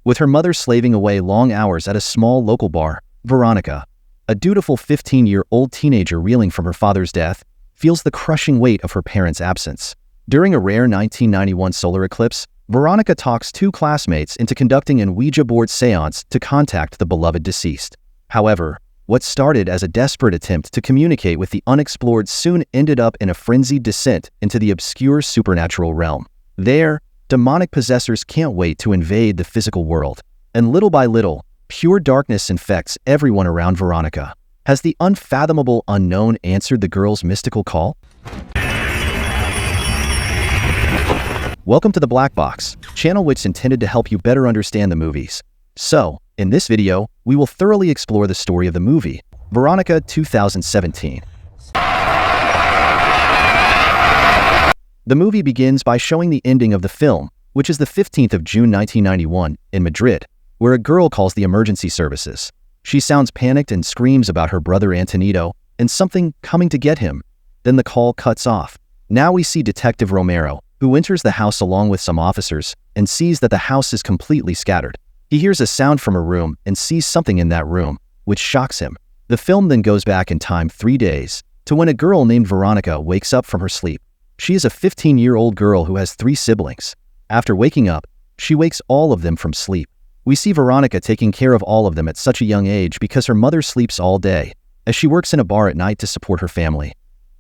With her mother slaving away long hours at a small local bar, Verónica, a dutiful 15-year-old teenager reeling from her father's death, feels the crushing weight of her parents' absence. During a rare 1991 solar eclipse, Verónica talks two classmates into conducting an Ouija board seance to contact the beloved deceased. However, what started as a desperate attempt to communicate with the unexplored soon ended up in a frenzied descent into the obscure supernatural realm. There, demonic possessors can't wait to invade the physical world, and little by little, pure darkness infects everyone around Verónica. Has the unfathomable unknown answered the girl's mystical call? Welcome to the Black Box, channel which is intended to help you better understand the movies. So, in this video, we will thoroughly explore the story of the movie, Verónica 2017. The movie begins by showing the ending of the film, which is the 15th of June 1991, in Madrid, where a girl calls the emergency services. She sounds panicked and screams about her brother Antonio and something coming to get him. Then the call cuts off. Now we see Detective Romero, who enters the house along with some officers and sees that the house is completely scattered. He hears a sound from a room and sees something in that room, which shocks him. The film then goes back in time 3 days to when a girl named Verónica wakes up from her sleep. She is a 15-year-old girl who has 3 siblings. After waking up, she wakes all of them from sleep. We see Verónica taking care of all of them at such a young age because her mother sleeps all day, as she works in a bar at night to support her family.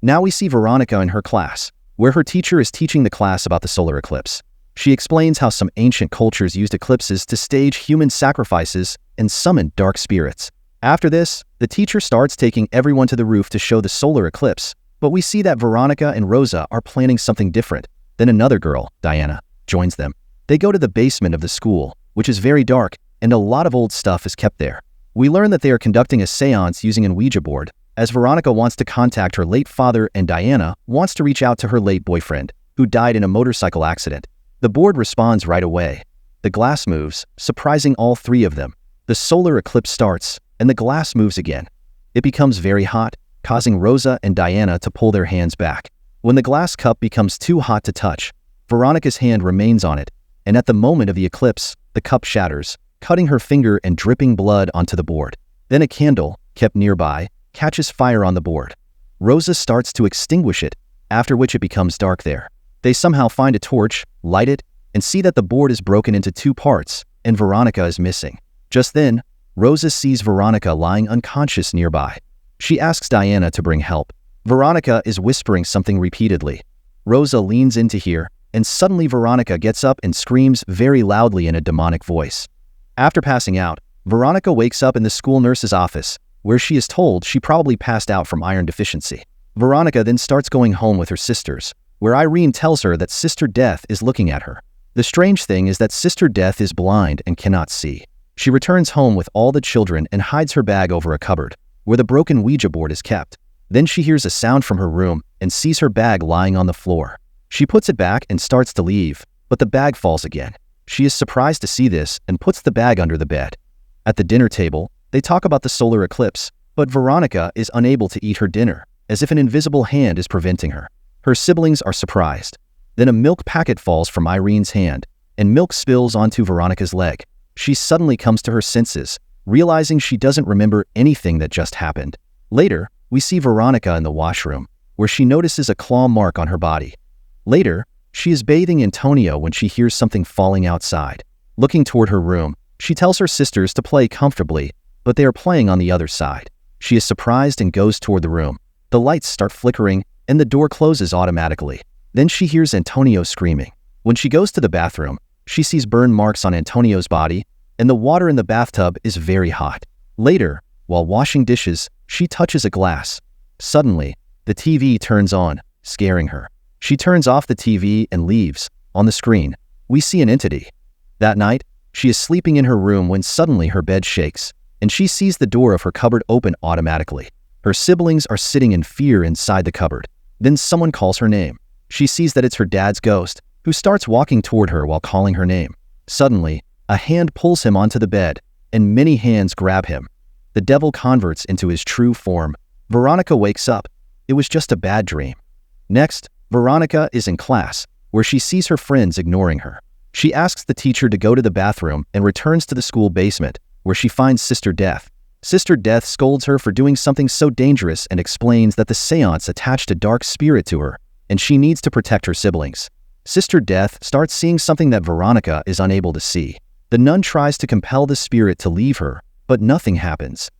Now we see Verónica in her class, where her teacher is teaching the class about the solar eclipse. She explains how some ancient cultures used eclipses to stage human sacrifices and summon dark spirits. After this, the teacher starts taking everyone to the roof to show the solar eclipse, but we see that Verónica and Rosa are planning something different. Then another girl, Diana, joins them. They go to the basement of the school, which is very dark, and a lot of old stuff is kept there. We learn that they are conducting a seance using an Ouija board, as Verónica wants to contact her late father and Diana wants to reach out to her late boyfriend, who died in a motorcycle accident. The board responds right away. The glass moves, surprising all 3 of them. The solar eclipse starts, and the glass moves again. It becomes very hot, causing Rosa and Diana to pull their hands back. When the glass cup becomes too hot to touch, Verónica's hand remains on it, and at the moment of the eclipse, the cup shatters, cutting her finger and dripping blood onto the board. Then a candle, kept nearby, catches fire on the board. Rosa starts to extinguish it, after which it becomes dark there. They somehow find a torch, light it, and see that the board is broken into 2 parts, and Verónica is missing. Just then, Rosa sees Verónica lying unconscious nearby. She asks Diana to bring help. Verónica is whispering something repeatedly. Rosa leans in to hear, and suddenly Verónica gets up and screams very loudly in a demonic voice. After passing out, Verónica wakes up in the school nurse's office, where she is told she probably passed out from iron deficiency. Verónica then starts going home with her sisters, where Irene tells her that Sister Death is looking at her. The strange thing is that Sister Death is blind and cannot see. She returns home with all the children and hides her bag over a cupboard, where the broken Ouija board is kept. Then she hears a sound from her room and sees her bag lying on the floor. She puts it back and starts to leave, but the bag falls again. She is surprised to see this and puts the bag under the bed. At the dinner table, they talk about the solar eclipse, but Verónica is unable to eat her dinner, as if an invisible hand is preventing her. Her siblings are surprised. Then a milk packet falls from Irene's hand, and milk spills onto Verónica's leg. She suddenly comes to her senses, realizing she doesn't remember anything that just happened. Later, we see Verónica in the washroom, where she notices a claw mark on her body. Later, she is bathing Antonio when she hears something falling outside. Looking toward her room, she tells her sisters to play comfortably, but they are playing on the other side. She is surprised and goes toward the room. The lights start flickering, and the door closes automatically. Then she hears Antonio screaming. When she goes to the bathroom, she sees burn marks on Antonio's body, and the water in the bathtub is very hot. Later, while washing dishes, she touches a glass. Suddenly, the TV turns on, scaring her. She turns off the TV and leaves. On the screen, we see an entity. That night, she is sleeping in her room when suddenly her bed shakes, and she sees the door of her cupboard open automatically. Her siblings are sitting in fear inside the cupboard. Then someone calls her name. She sees that it's her dad's ghost, who starts walking toward her while calling her name. Suddenly, a hand pulls him onto the bed, and many hands grab him. The devil converts into his true form. Verónica wakes up. It was just a bad dream. Next, Verónica is in class, where she sees her friends ignoring her. She asks the teacher to go to the bathroom and returns to the school basement, where she finds Sister Death. Sister Death scolds her for doing something so dangerous and explains that the seance attached a dark spirit to her, and she needs to protect her siblings. Sister Death starts seeing something that Verónica is unable to see. The nun tries to compel the spirit to leave her, but nothing happens.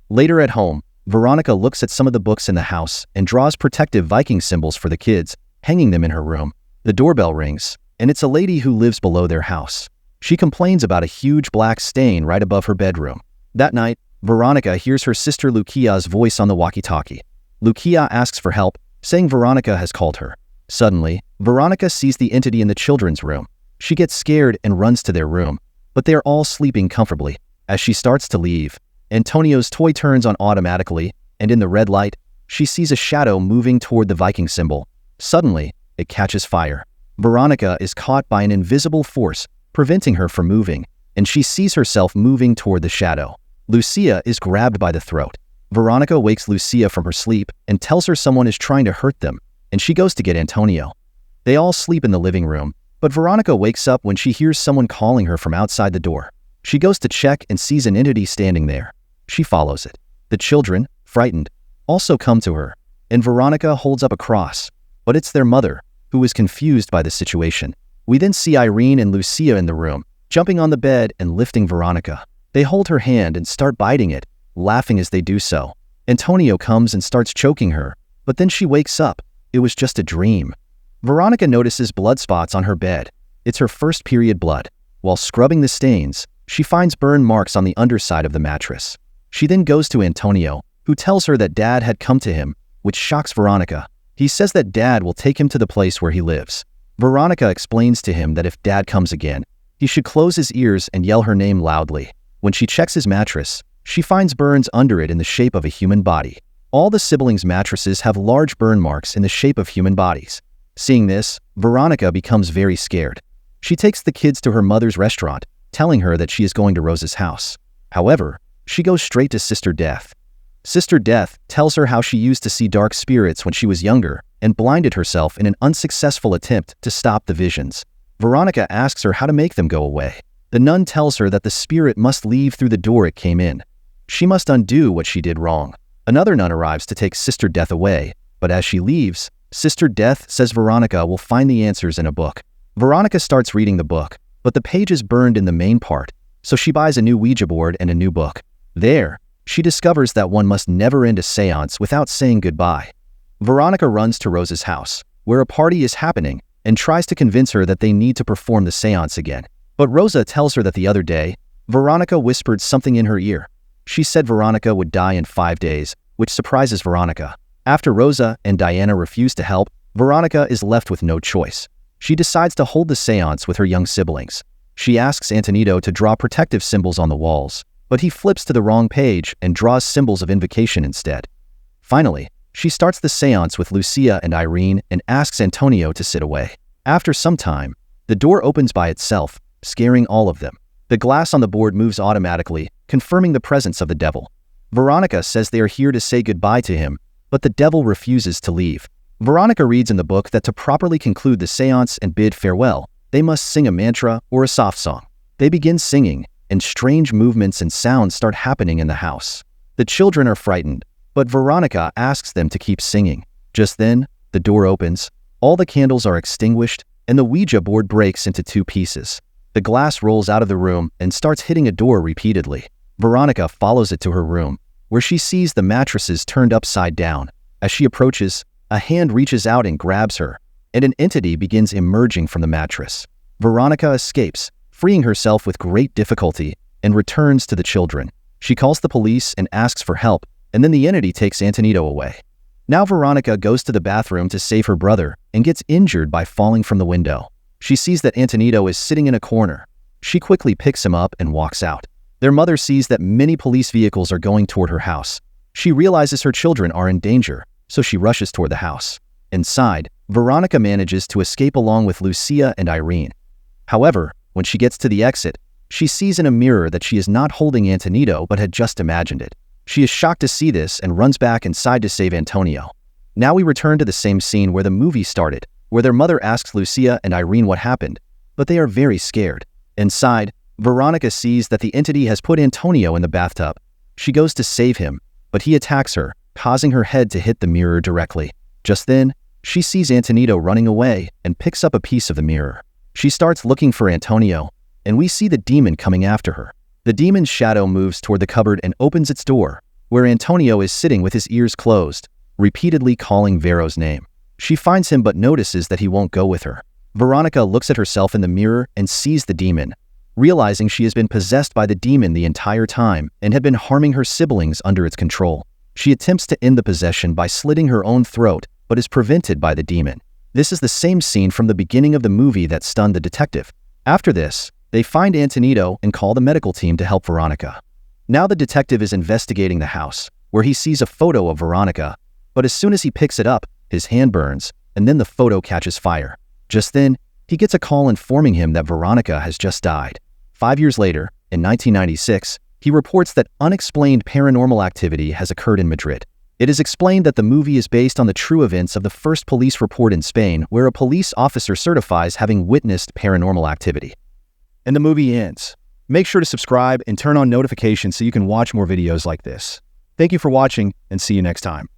Later at home, Verónica looks at some of the books in the house and draws protective Viking symbols for the kids, hanging them in her room. The doorbell rings, and it's a lady who lives below their house. She complains about a huge black stain right above her bedroom. That night, Verónica hears her sister Lucia's voice on the walkie-talkie. Lucia asks for help, saying Verónica has called her. Suddenly, Verónica sees the entity in the children's room. She gets scared and runs to their room, but they are all sleeping comfortably. As she starts to leave, Antonio's toy turns on automatically, and in the red light, she sees a shadow moving toward the Viking symbol. Suddenly, it catches fire. Verónica is caught by an invisible force, preventing her from moving, and she sees herself moving toward the shadow. Lucia is grabbed by the throat. Verónica wakes Lucia from her sleep and tells her someone is trying to hurt them, and she goes to get Antonio. They all sleep in the living room, but Verónica wakes up when she hears someone calling her from outside the door. She goes to check and sees an entity standing there. She follows it. The children, frightened, also come to her, and Verónica holds up a cross, but it's their mother, who is confused by the situation. We then see Irene and Lucia in the room, jumping on the bed and lifting Verónica. They hold her hand and start biting it, laughing as they do so. Antonio comes and starts choking her, but then she wakes up. It was just a dream. Verónica notices blood spots on her bed. It's her first period blood. While scrubbing the stains, she finds burn marks on the underside of the mattress. She then goes to Antonio, who tells her that Dad had come to him, which shocks Verónica. He says that Dad will take him to the place where he lives. Verónica explains to him that if Dad comes again, he should close his ears and yell her name loudly. When she checks his mattress, she finds burns under it in the shape of a human body. All the siblings' mattresses have large burn marks in the shape of human bodies. Seeing this, Verónica becomes very scared. She takes the kids to her mother's restaurant, telling her that she is going to Rosa's house. However, she goes straight to Sister Death. Sister Death tells her how she used to see dark spirits when she was younger and blinded herself in an unsuccessful attempt to stop the visions. Verónica asks her how to make them go away. The nun tells her that the spirit must leave through the door it came in. She must undo what she did wrong. Another nun arrives to take Sister Death away, but as she leaves, Sister Death says Verónica will find the answers in a book. Verónica starts reading the book, but the page is burned in the main part, so she buys a new Ouija board and a new book. There, she discovers that one must never end a seance without saying goodbye. Verónica runs to Rosa's house, where a party is happening, and tries to convince her that they need to perform the seance again. But Rosa tells her that the other day, Verónica whispered something in her ear. She said Verónica would die in 5 days, which surprises Verónica. After Rosa and Diana refuse to help, Verónica is left with no choice. She decides to hold the seance with her young siblings. She asks Antonio to draw protective symbols on the walls, but he flips to the wrong page and draws symbols of invocation instead. Finally, she starts the seance with Lucia and Irene and asks Antonio to sit away. After some time, the door opens by itself, scaring all of them. The glass on the board moves automatically, confirming the presence of the devil. Verónica says they are here to say goodbye to him, but the devil refuses to leave. Verónica reads in the book that to properly conclude the seance and bid farewell, they must sing a mantra or a soft song. They begin singing, and strange movements and sounds start happening in the house. The children are frightened, but Verónica asks them to keep singing. Just then, the door opens, all the candles are extinguished, and the Ouija board breaks into 2 pieces. The glass rolls out of the room and starts hitting a door repeatedly. Verónica follows it to her room, where she sees the mattresses turned upside down. As she approaches, a hand reaches out and grabs her, and an entity begins emerging from the mattress. Verónica escapes, freeing herself with great difficulty, and returns to the children. She calls the police and asks for help, and then the entity takes Antonio away. Now Verónica goes to the bathroom to save her brother and gets injured by falling from the window. She sees that Antonio is sitting in a corner. She quickly picks him up and walks out. Their mother sees that many police vehicles are going toward her house. She realizes her children are in danger, so she rushes toward the house. Inside, Verónica manages to escape along with Lucia and Irene. However, when she gets to the exit, she sees in a mirror that she is not holding Antonio but had just imagined it. She is shocked to see this and runs back inside to save Antonio. Now we return to the same scene where the movie started, where their mother asks Lucia and Irene what happened, but they are very scared. Inside, Veronica sees that the entity has put Antonio in the bathtub. She goes to save him, but he attacks her, causing her head to hit the mirror directly. Just then, she sees Antonio running away and picks up a piece of the mirror. She starts looking for Antonio, and we see the demon coming after her. The demon's shadow moves toward the cupboard and opens its door, where Antonio is sitting with his ears closed, repeatedly calling Vero's name. She finds him but notices that he won't go with her. Veronica looks at herself in the mirror and sees the demon, realizing she has been possessed by the demon the entire time and had been harming her siblings under its control. She attempts to end the possession by slitting her own throat, but is prevented by the demon. This is the same scene from the beginning of the movie that stunned the detective. After this, they find Antonio and call the medical team to help Veronica. Now the detective is investigating the house, where he sees a photo of Veronica, but as soon as he picks it up, his hand burns, and then the photo catches fire. Just then, he gets a call informing him that Veronica has just died. 5 years later, in 1996, he reports that unexplained paranormal activity has occurred in Madrid. It is explained that the movie is based on the true events of the first police report in Spain, where a police officer certifies having witnessed paranormal activity. And the movie ends. Make sure to subscribe and turn on notifications so you can watch more videos like this. Thank you for watching, and see you next time.